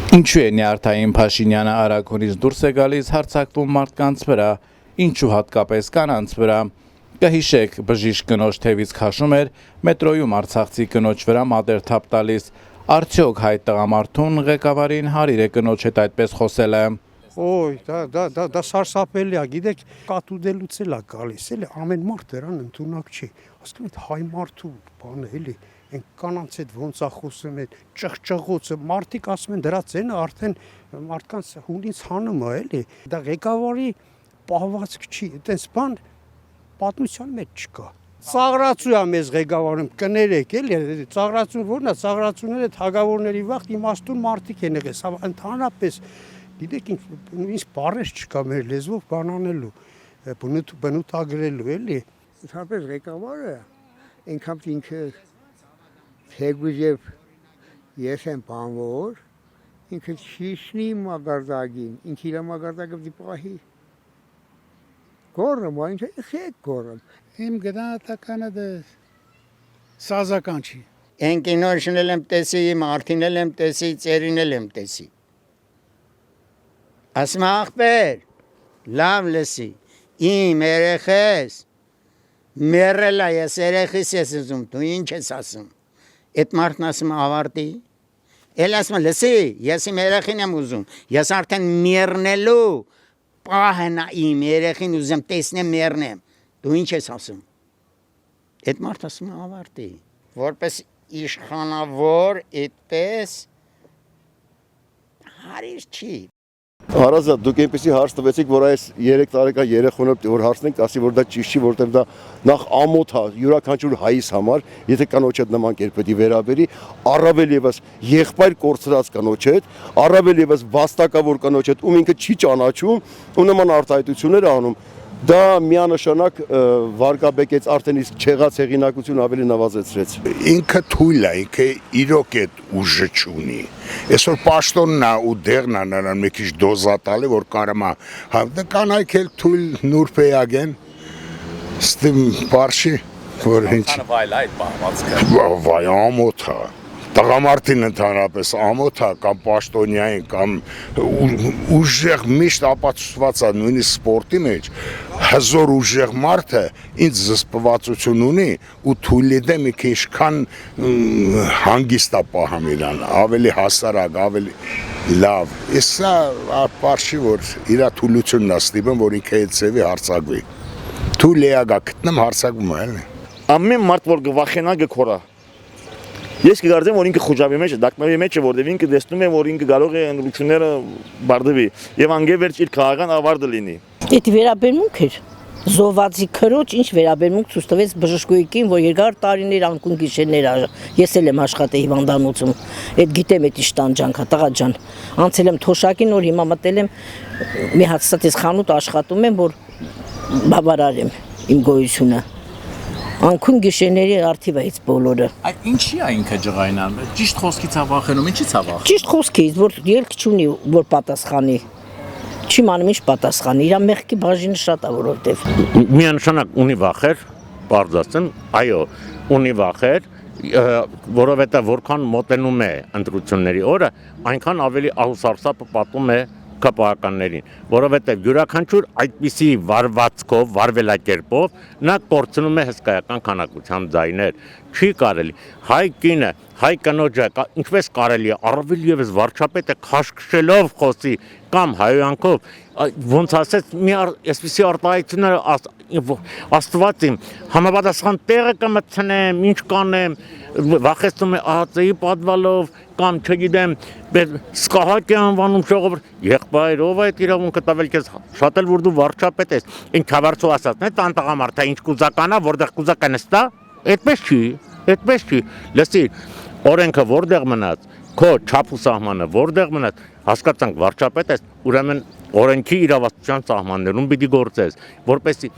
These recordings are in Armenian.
Ինչու է Նյարդային Փաշինյանը Արաքունից դուրս է գալիս հարձակվում մարդկանց վրա, ինչու հատկապես կանանց վրա։ Կհիշեք, բժիշկ կնոջ թևից քաշում էր մետրոյում արցախցի կնոջ վրա մատերթափ տալիս։ Արդյոք հայ տղամարդուն ղեկավարին հարիր է կնոջ հետ այդպես խոսելը։ Ոյ, դա սարսափելի է, գիտեք, կատուդելուց էլ է գալիս, էլի ամեն մարդ դրան ընդունակ չի։ Ասում են հայ մարդու բանը էլի, այն կանանց հետ ոնց է խոսում այդ ճղճղոցը, մարդիկ ասում են դրա ցենը արդեն մարդկանց հունից հանում է, էլի։ Դա ղեկավարի պահվածք չի, այտենց բան պատմության մեջ չկա։ Ծաղրացու է մեզ ղեկավարում կներեք, էլի, ծաղրացուն ո՞րն է, ծաղրացուները այդ հագավորների վաղ իմաստուն մարդիկ են եղել, սա ընդհանրապես գիտեք ինչ բառեր չկա մեր լեզվով բան անելու, բնութագրելու էլի։ Ընդհանրապես ղեկավարը այնքան ինքը թեգուզ եւ ես եմ բանվոր, ինքը չիշնի մագարտագին, ինքը իր մագարտագը դիպահի։ Գորրում, այնքը խեք գորրում։ Իմ գնահատականը դա սազական չի։ Այն կինոն եմ տեսի, մարդին եմ տեսի, ծերին եմ տեսի։ Ասում ախպեր, լավ լսի, իմ երեխես, մերելա ես երեխիս ես ուզում, դու ինչ ես ասում, այդ մարդն ասում ավարտի, էլ ասում լսի, ես իմ երեխին եմ ուզում, ես արդեն մերնելու, պահենա իմ երեխին ուզում տեսնեմ մերնեմ, դու ինչ ես ասում, այդ մարդ ասում ավարտի, որպես իշխանավոր այդպես հարիր չի։ Հարազատ, դուք այնպեսի հարց տվեցիք, որ այս 3 տարեկան երեխոնը որ հարցնենք, ասի որ դա ճիշտ չի, որտեղ դա նախ ամոթ է յուրաքանչյուր հայիս համար, եթե կանոջ հետ նման կերպ պետք է վերաբերի, առավել եւս եղբայր կորցրած կանոջ հետ, առավել եւս վաստակավոր կանոջ հետ, ում ինքը չի ճանաչում, ու նման արտահայտություններ անում, դա միանշանակ վարկաբեկեց արդեն իսկ չեղած հեղինակություն ավելի նվազեցրեց։ Ինքը թույլ է, ինքը իրոք այդ ուժը չունի։ Այսօր պաշտոնն է ու դեղն է նրան մի քիչ դոզա տալի, որ կարամա, դա կանայք էլ թույլ նուրբեյագեն, ստիմ բարշի, որ ինչ։ Վայլ այդ պահվածքը։ Վայ ամոթ է։ Տղամարդին ընդհանրապես ամոթ է կամ պաշտոնյային կամ ուժեղ միշտ ապացուցված է նույնիսկ սպորտի մեջ հզոր ուժեղ մարդը ինձ զսպվածություն ունի ու թույլ է մի քիչ քան հանգիստ է պահում իրան ավելի հասարակ ավելի լավ սա ապարշի որ իր թույլությունն է ստիպում որ ինքը այդ ծևի հարցակվի թույլ է գա գտնեմ հարցակվում է էլի ամեն մարդ որ գվախենա գքորա Ես կգարձեմ, որ ինքը խոջաբի մեջ է, դակմավի մեջ է, որտեղ ինքը տեսնում է, որ ինքը կարող է ընդրությունները բարդվի եւ անգևերջ իր քաղաքական ավարտը լինի։ Այդ վերաբերմունք էր զոհվածի քրոջ ինչ վերաբերմունք ցույց տվեց բժշկուիկին, որ երկար տարիներ անկուն գիշերներ ես էլ եմ աշխատել հիվանդանոցում։ Այդ գիտեմ այդ իշտանջանքա, տղա ջան։ Անցել եմ թոշակին, որ հիմա մտել եմ մի հաստատես խանութ աշխատում եմ, որ բավարարեմ իմ գոյությունը։ Անկուն գիշերների արդիվայից բոլորը։ Այդ ինչի է ինքը ջղայնան։ Ճիշտ խոսքից ավախենում, ինչի՞ց ավախ։ Ճիշտ խոսքից, որ ելք չունի, որ պատասխանի։ Չի մանում ինչ պատասխանի, իր մեղքի բաժինը շատ է որովհետև։ Միանշանակ ունի վախեր, բարձրացն, այո, ունի վախեր, որովհետև որքան մոտենում է ընտրությունների օրը, այնքան ավելի ահուսարսափը պատում է կապականներին, որովհետև յուրաքանչյուր այդպիսի վարվածքով, վարվելակերպով նա կորցնում է հսկայական քանակության ձայներ, չի կարելի, հայ կինը, հայ կնոջը, ինչպես կարելի է, առավել ևս վարչապետը քաշքշելով խոսի կամ հայոյանքով, ոնց ասեց, մի այսպիսի արտահայտությունները աստված իմ, համապատասխան տեղը կմտցնեմ, ինչ կանեմ, վախեցնում է ԱՀԾ-ի պատվալով կամ չգիտեմ, սկահակ է անվանում ժողովուրդ, եղբայր, ով է այդ իրավունքը տվել քեզ, շատ էլ որ դու վարչապետ ես, ինչ քավարցու ասածն է, տան տղամարդը ինչ կուզականա, որտեղ կուզակա նստա, այդպես չի, լսի, օրենքը որտեղ մնաց, քո չափ ու սահմանը որտեղ մնաց, հասկացանք վարչապետ ես, ուրեմն օրենքի իրավասության սահմաններում պիտի գործես, որպեսզի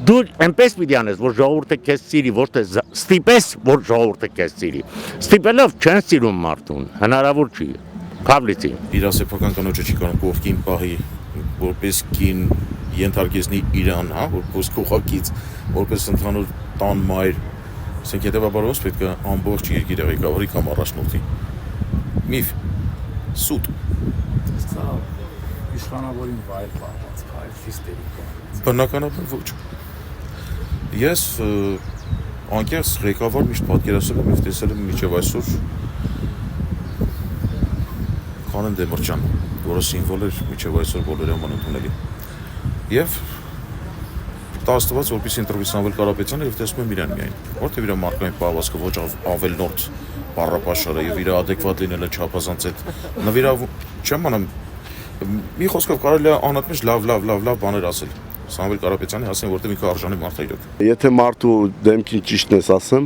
դու այնպես պիտի անես, որ ժողովուրդը քեզ սիրի, ոչ թե ստիպես, որ ժողովուրդը քեզ սիրի։ Ստիպելով չեն սիրում մարդուն, հնարավոր չի։ Քավլիցի։ Իր սեփական կնոջը չի կարող կողքին պահի, որպես կին ենթարկեսնի իրան, հա, որպես քողակից, որպես ընդհանուր տան մայր, ասենք հետևաբար ոնց պետք է ամբողջ երկիրը ղեկավարի կամ առաջնորդի։ Միֆ։ Սուտ։ Սա իշխանավորին վայր պահված, այլ հիստերիկ պահված։ Բնականաբար ոչ։ Ես անկեղծ ղեկավար միշտ պատկերացրել եմ եւ տեսել եմ մինչեւ այսօր Քանեն Դեմիրճյան, որը սիմվոլ էր մինչեւ այսօր բոլորի համար ընդունելի։ Եվ տաստված որպեսի ինտերվյու Սամվել Կարապետյանը եւ տեսնում եմ իրան միայն, որտեղ իր մարկային պահվածքը ոչ ավելնորդ բառապաշարը եւ իր adekvat լինելը չափազանց այդ նվիրավում չեմ անում մի խոսքով կարելի է անընդմեջ լավ բաներ ասել Սամվել Կարապետյանի ասեն որտեղ ինքը արժանի մարդ է իրոք Եթե մարդու դեմքին ճիշտն ես ասեմ,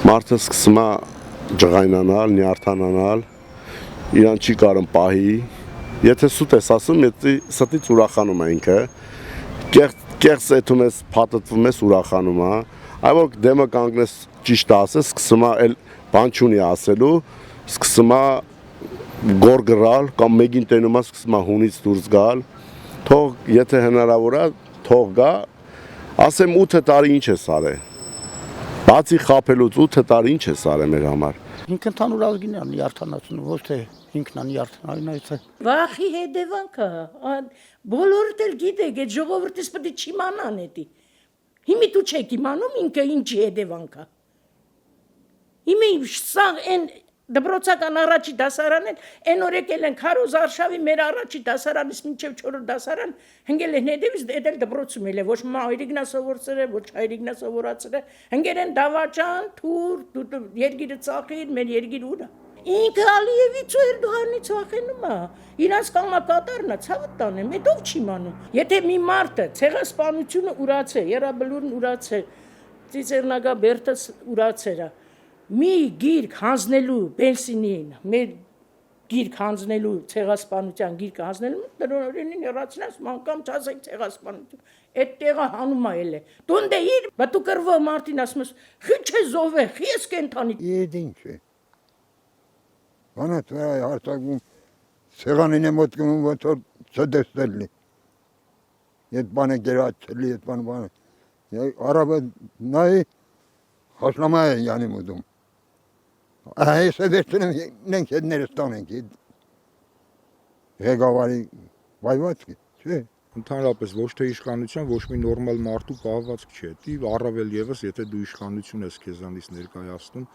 մարդը սկսում է ջղայնանալ, նյարդանալ, իրան չի կարում պահի։ Եթե սուտ ես ասում, եթե ստից ուրախանում է ինքը, կեղծ էթում ես, փաթթվում ես, ուրախանում է։ Այլ որ դեմը կանգնես ճիշտ ասես, սկսում է էլ բան չունի ասելու, սկսում է գոր գրալ կամ մեկին տենում է սկսում է հունից դուրս գալ։ Թող եթե հնարավոր է, թող գա, ասեմ 8 տարի ինչ ես արել։ Բացի խափելուց 8 տարի ինչ ես արել մեր համար։ Ինքն ընդհանուր ազգին է նյարդանացնում, ոչ թե ինքն է նյարդանայնայցը։ Վախի հետևանքը, բոլորդ էլ գիտեք, այդ ժողովրդից պետք է չիմանան էդի։ Հիմի դու չեք իմանում ինքը ինչի հետևանքը։ Հիմի սա այն դպրոցական առաջի դասարանն այն օրեկել են Քարոզ Արշավի մեր առաջի դասարանից մինչև 4-րդ դասարան հնգել են հետևից դել դպրոցում էլ է ոչ մայրիկնա սովորցրել ոչ հայրիկնա սովորացրել հնգել են դավաճան թուր երգիրը ծախիր մեր երգիր ուրա ինքը Ալիևից ու Էրդողանից վախենում է իրանց կամակատարն է ցավը տանեմ հետով չի մանում եթե մի մարդը ցեղասպանությունը ուրացել Եռաբլուրն ուրացել Ծիծեռնագա Բերտս ուրացել է մի գիրք հանձնելու Բենսինին, մեր գիրք հանձնելու ցեղասպանության գիրքը հանձնելու տնօրենին հեռացնած մանկամ չասեք ցեղասպանություն այդ տեղը հանում էլ է դունդե իր բտու կրվո Մարտին ասում ես խիչ է զովե խիես կենթանի Ինչ է Բանա վրա հարցակում ցեղանին է մոտ գնում ոնց որ չդեսնելի Այդ բանը գերացելի այդ բանը արաբը նայ Հասնամա է յանի մուդում Այս վերջնում նենք հետներս տանենք ղեկավարի վայվածքը չէ Ընդհանրապես ոչ թե իշխանության ոչ մի նորմալ մարդու պահվածք չէ։ Դի առավել եւս եթե դու իշխանություն ես քեզանից ներկայացնում